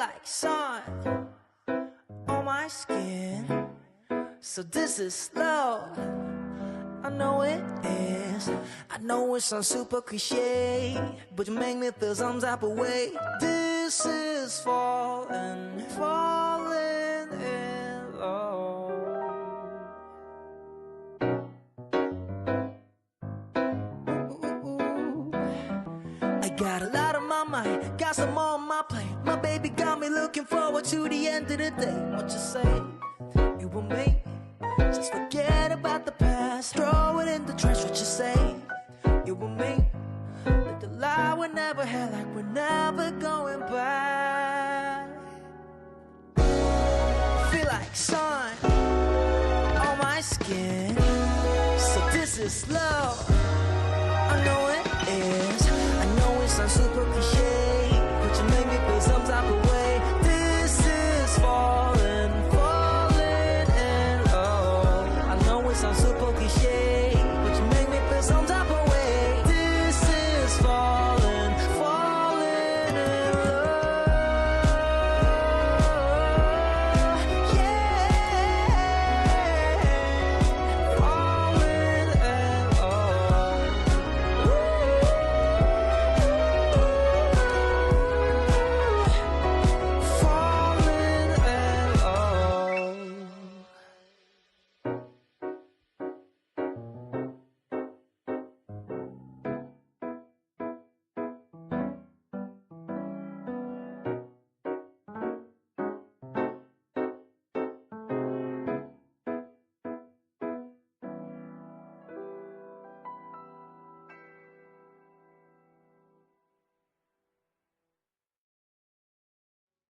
like sun on my skin. So this is slow, I know it is. I know it sounds super cliche, but you make me feel some type of way. This is falling, falling in love. I got a lot on my mind, got some more on my plate. My baby got me looking forward to the end of the day. What you say? You and me, just forget about the past, throw it in the trash. What you say? You and me, let the lie we never had, like we're never going back. Feel like sun on my skin. So this is love, I know it is. I know it sounds super